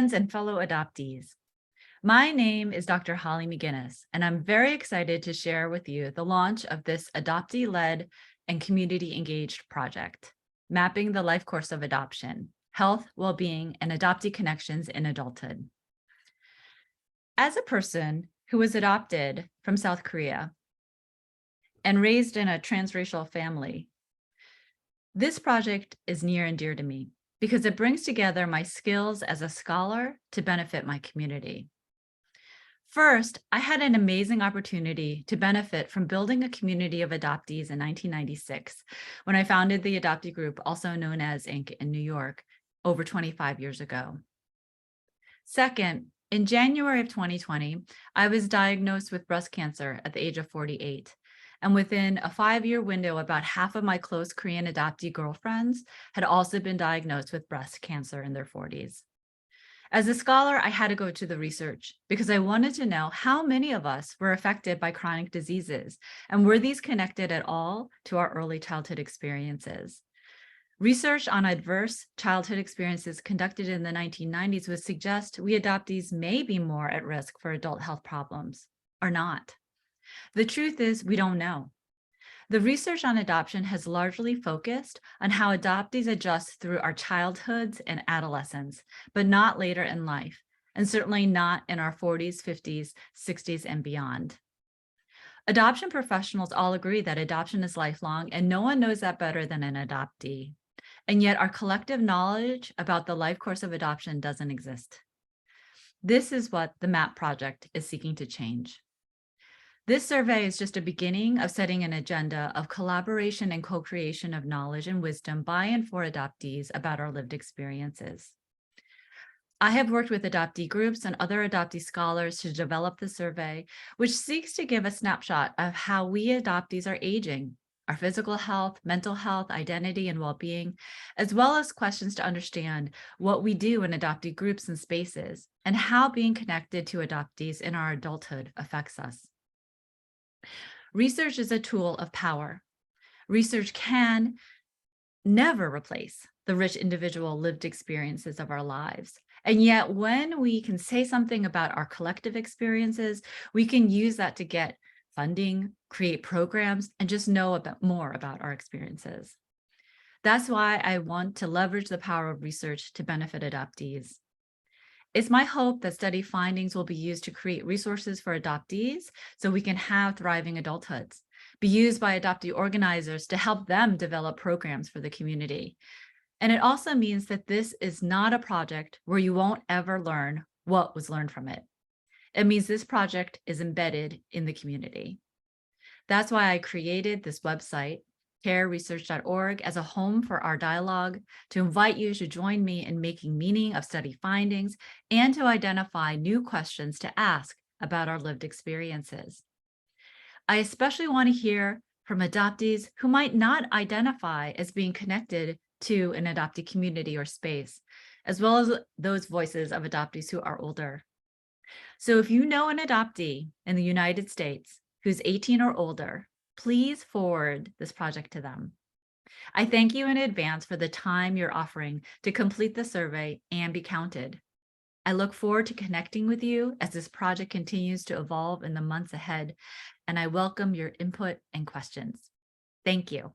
friends and fellow adoptees. My name is Dr. Hollee McGinnis, and I'm very excited to share with you the launch of this adoptee-led and community-engaged project, Mapping the Life Course of Adoption, Health, Well-Being, and Adoptee Connections in Adulthood. As a person who was adopted from South Korea and raised in a transracial family, this project is near and dear to me because it brings together my skills as a scholar to benefit my community. First, I had an amazing opportunity to benefit from building a community of adoptees in 1996 when I founded the adoptee group, also known as Inc. in New York, over 25 years ago. Second, in January of 2020, I was diagnosed with breast cancer at the age of 48. And within a 5-year window, about half of my close Korean adoptee girlfriends had also been diagnosed with breast cancer in their 40s. As a scholar, I had to go to the research because I wanted to know how many of us were affected by chronic diseases, and were these connected at all to our early childhood experiences? Research on adverse childhood experiences conducted in the 1990s would suggest we adoptees may be more at risk for adult health problems, or not. The truth is, we don't know. The research on adoption has largely focused on how adoptees adjust through our childhoods and adolescence, but not later in life, and certainly not in our 40s, 50s, 60s, and beyond. Adoption professionals all agree that adoption is lifelong, and no one knows that better than an adoptee. And yet our collective knowledge about the life course of adoption doesn't exist. This is what the MAP project is seeking to change. This survey is just a beginning of setting an agenda of collaboration and co-creation of knowledge and wisdom by and for adoptees about our lived experiences. I have worked with adoptee groups and other adoptee scholars to develop the survey, which seeks to give a snapshot of how we adoptees are aging, our physical health, mental health, identity, and well-being, as well as questions to understand what we do in adoptee groups and spaces, and how being connected to adoptees in our adulthood affects us. Research is a tool of power. Research can never replace the rich individual lived experiences of our lives. And yet when we can say something about our collective experiences, we can use that to get funding, create programs, and just know more about our experiences. That's why I want to leverage the power of research to benefit adoptees. It's my hope that study findings will be used to create resources for adoptees so we can have thriving adulthoods, be used by adoptee organizers to help them develop programs for the community. And it also means that this is not a project where you won't ever learn what was learned from it. It means this project is embedded in the community. That's why I created this website, careresearch.org, as a home for our dialogue, to invite you to join me in making meaning of study findings and to identify new questions to ask about our lived experiences. I especially want to hear from adoptees who might not identify as being connected to an adoptee community or space, as well as those voices of adoptees who are older. So if you know an adoptee in the United States who's 18 or older, please forward this project to them. I thank you in advance for the time you're offering to complete the survey and be counted. I look forward to connecting with you as this project continues to evolve in the months ahead, and I welcome your input and questions. Thank you.